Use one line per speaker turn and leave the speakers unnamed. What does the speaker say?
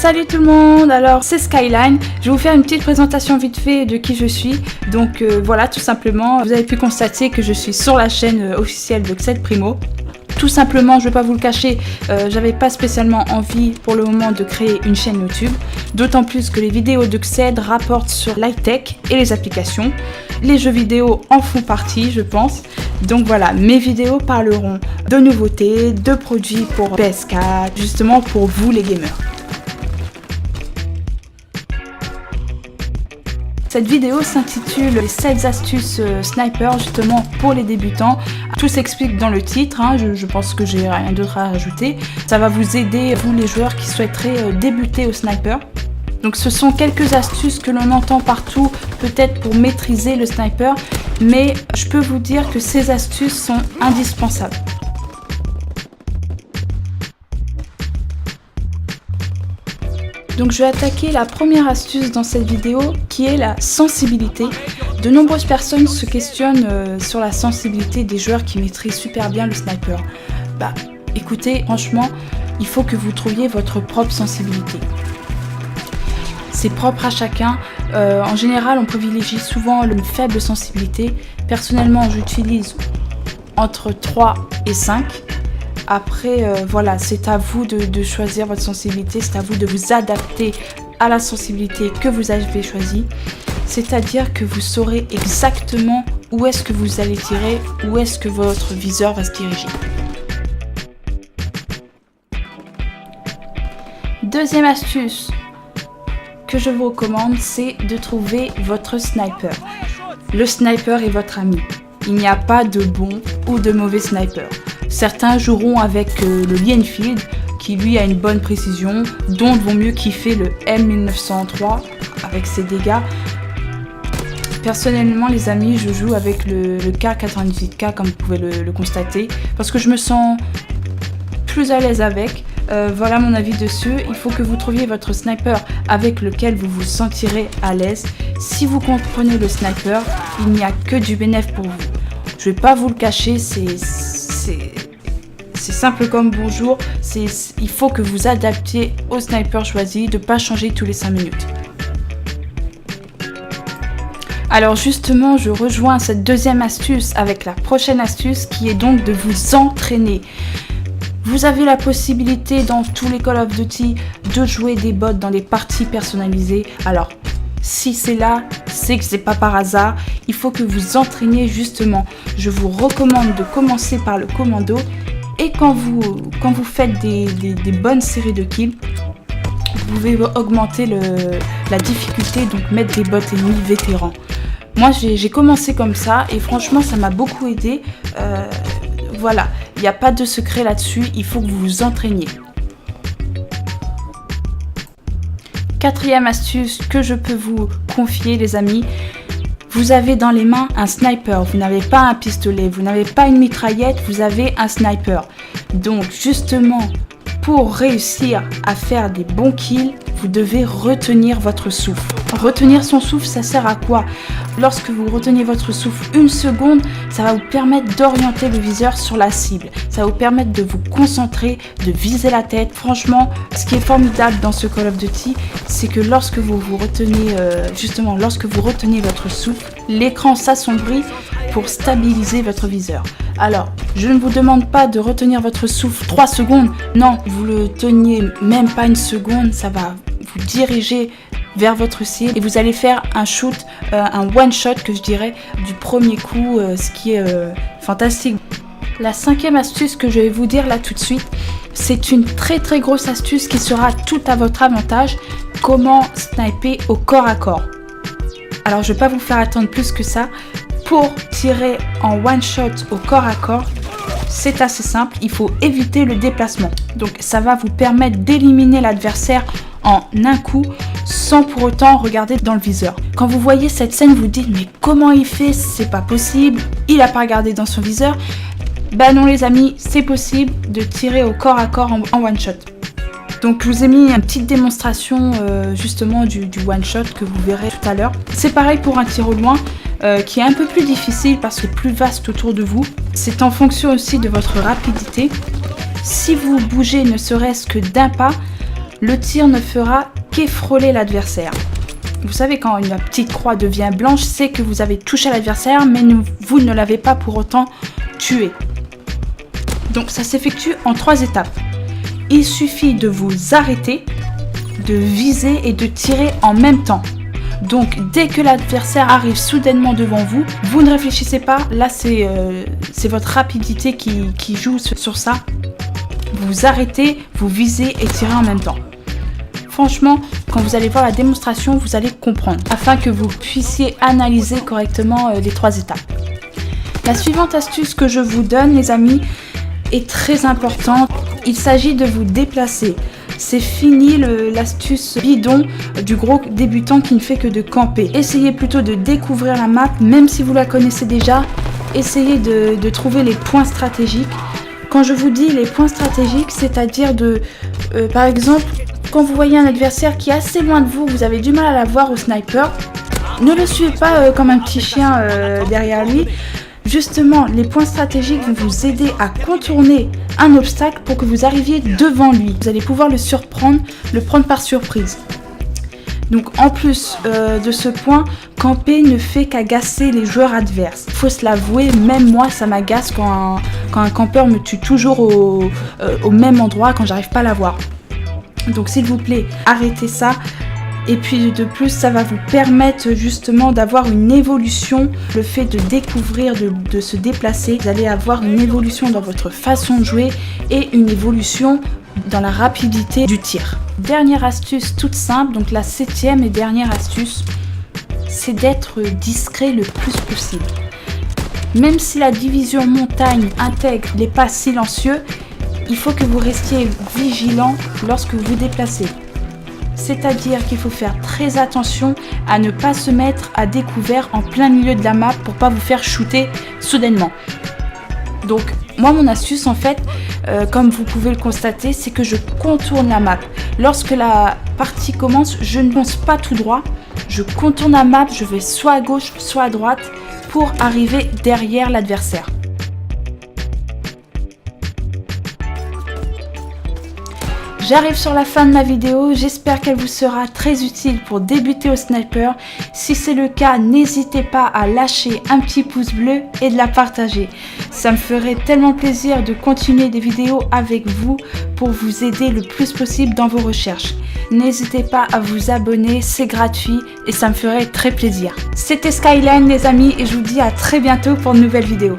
Salut tout le monde, alors c'est Skyline, je vais vous faire une petite présentation vite fait de qui je suis. Donc voilà, tout simplement, vous avez pu constater que je suis sur la chaîne officielle de Xed Primo. Tout simplement, je ne vais pas vous le cacher, j'avais pas spécialement envie pour le moment de créer une chaîne YouTube. D'autant plus que les vidéos de Xed rapportent sur l'high-tech et les applications. Les jeux vidéo en font partie, je pense. Donc voilà, mes vidéos parleront de nouveautés, de produits pour PS4, justement pour vous les gamers. Cette vidéo s'intitule les 7 astuces sniper justement pour les débutants. Tout s'explique dans le titre, hein, je pense que j'ai rien d'autre à rajouter. Ça va vous aider, vous les joueurs qui souhaiteraient débuter au sniper. Donc ce sont quelques astuces que l'on entend partout, peut-être pour maîtriser le sniper, mais je peux vous dire que ces astuces sont indispensables. Donc je vais attaquer la première astuce dans cette vidéo qui est la sensibilité. De nombreuses personnes se questionnent sur la sensibilité des joueurs qui maîtrisent super bien le sniper. Bah écoutez, franchement, il faut que vous trouviez votre propre sensibilité. C'est propre à chacun. En général, on privilégie souvent une faible sensibilité. Personnellement, j'utilise entre 3 et 5. Après, voilà, c'est à vous de choisir votre sensibilité, c'est à vous de vous adapter à la sensibilité que vous avez choisie. C'est-à-dire que vous saurez exactement où est-ce que vous allez tirer, où est-ce que votre viseur va se diriger. Deuxième astuce que je vous recommande, c'est de trouver votre sniper. Le sniper est votre ami. Il n'y a pas de bon ou de mauvais sniper. Certains joueront avec le Lee Enfield qui lui a une bonne précision, d'autres vont mieux kiffer le M1903 avec ses dégâts. Personnellement les amis, je joue avec le K98K comme vous pouvez le constater parce que je me sens plus à l'aise avec. Voilà mon avis dessus. Il faut que vous trouviez votre sniper avec lequel vous vous sentirez à l'aise. Si vous comprenez le sniper, il n'y a que du bénéfice pour vous. Je vais pas vous le cacher, c'est simple comme bonjour. Il faut que vous adaptiez au sniper choisi, de ne pas changer tous les 5 minutes. Alors justement, je rejoins cette deuxième astuce avec la prochaine astuce qui est donc de vous entraîner. Vous avez la possibilité dans tous les Call of Duty de jouer des bots dans des parties personnalisées. Alors, si c'est là, c'est que c'est pas par hasard. Il faut que vous entraîniez justement. Je vous recommande de commencer par le commando. Et quand vous faites des bonnes séries de kills, vous pouvez augmenter la difficulté, donc mettre des bots ennemis vétérans. Moi, j'ai commencé comme ça et franchement, ça m'a beaucoup aidé. Voilà, il n'y a pas de secret là-dessus, il faut que vous vous entraîniez. Quatrième astuce que je peux vous confier les amis, vous avez dans les mains un sniper, vous n'avez pas un pistolet, vous n'avez pas une mitraillette, vous avez un sniper. Donc justement, pour réussir à faire des bons kills, vous devez retenir votre souffle. Retenir son souffle, ça sert à quoi? Lorsque vous retenez votre souffle 1 seconde, ça va vous permettre d'orienter le viseur sur la cible. Ça va vous permettre de vous concentrer, de viser la tête. Franchement, ce qui est formidable dans ce Call of Duty, c'est que lorsque vous retenez votre souffle, l'écran s'assombrit pour stabiliser votre viseur. Alors, je ne vous demande pas de retenir votre souffle 3 secondes. Non, vous le teniez même pas 1 seconde, ça va vous diriger vers votre cible et vous allez faire un shoot, un one shot que je dirais du premier coup, ce qui est fantastique. La cinquième astuce que je vais vous dire là tout de suite, c'est une très très grosse astuce qui sera tout à votre avantage. Comment sniper au corps à corps. Alors je vais pas vous faire attendre plus que ça. Pour tirer en one shot au corps à corps, c'est assez simple, il faut éviter le déplacement. Donc ça va vous permettre d'éliminer l'adversaire en un coup sans pour autant regarder dans le viseur. Quand vous voyez cette scène, vous dites mais comment il fait? C'est pas possible, il a pas regardé dans son viseur. Ben non les amis, c'est possible de tirer au corps à corps en one shot. Donc je vous ai mis une petite démonstration justement du one shot que vous verrez tout à l'heure. C'est pareil pour un tir au loin qui est un peu plus difficile parce que plus vaste autour de vous. C'est en fonction aussi de votre rapidité. Si vous bougez ne serait-ce que d'un pas, le tir ne fera qu'effroler l'adversaire. Vous savez, quand une petite croix devient blanche, c'est que vous avez touché l'adversaire, mais vous ne l'avez pas pour autant tué. Donc ça s'effectue en 3 étapes. Il suffit de vous arrêter, de viser et de tirer en même temps. Donc dès que l'adversaire arrive soudainement devant vous, vous ne réfléchissez pas. Là c'est votre rapidité qui joue sur ça. Vous vous arrêtez, vous visez et tirez en même temps. Franchement, quand vous allez voir la démonstration, vous allez comprendre, afin que vous puissiez analyser correctement les 3 étapes. La suivante astuce que je vous donne, les amis, est très importante. Il s'agit de vous déplacer. C'est fini l'astuce bidon du gros débutant qui ne fait que de camper. Essayez plutôt de découvrir la map, même si vous la connaissez déjà. Essayez de trouver les points stratégiques. Quand je vous dis les points stratégiques, c'est-à-dire par exemple, quand vous voyez un adversaire qui est assez loin de vous, vous avez du mal à la voir au sniper, ne le suivez pas comme un petit chien derrière lui. Justement, les points stratégiques vont vous aider à contourner un obstacle pour que vous arriviez devant lui. Vous allez pouvoir le surprendre, le prendre par surprise. Donc en plus de ce point, camper ne fait qu'agacer les joueurs adverses. Faut se l'avouer, même moi ça m'agace quand un campeur me tue toujours au même endroit quand j'arrive pas à l'avoir. Donc s'il vous plaît, arrêtez ça. Et puis de plus, ça va vous permettre justement d'avoir une évolution. Le fait de découvrir, de se déplacer, vous allez avoir une évolution dans votre façon de jouer et une évolution dans la rapidité du tir. Dernière astuce toute simple, donc la 7e et dernière astuce, c'est d'être discret le plus possible. Même si la division montagne intègre les pas silencieux, il faut que vous restiez vigilant lorsque vous vous déplacez. C'est-à-dire qu'il faut faire très attention à ne pas se mettre à découvert en plein milieu de la map pour pas vous faire shooter soudainement. Donc moi mon astuce en fait, comme vous pouvez le constater, c'est que je contourne la map. Lorsque la partie commence, je ne fonce pas tout droit, je contourne la map, je vais soit à gauche, soit à droite pour arriver derrière l'adversaire. J'arrive sur la fin de ma vidéo, j'espère qu'elle vous sera très utile pour débuter au sniper. Si c'est le cas, n'hésitez pas à lâcher un petit pouce bleu et de la partager. Ça me ferait tellement plaisir de continuer des vidéos avec vous pour vous aider le plus possible dans vos recherches. N'hésitez pas à vous abonner, c'est gratuit et ça me ferait très plaisir. C'était Skyline les amis et je vous dis à très bientôt pour une nouvelle vidéo.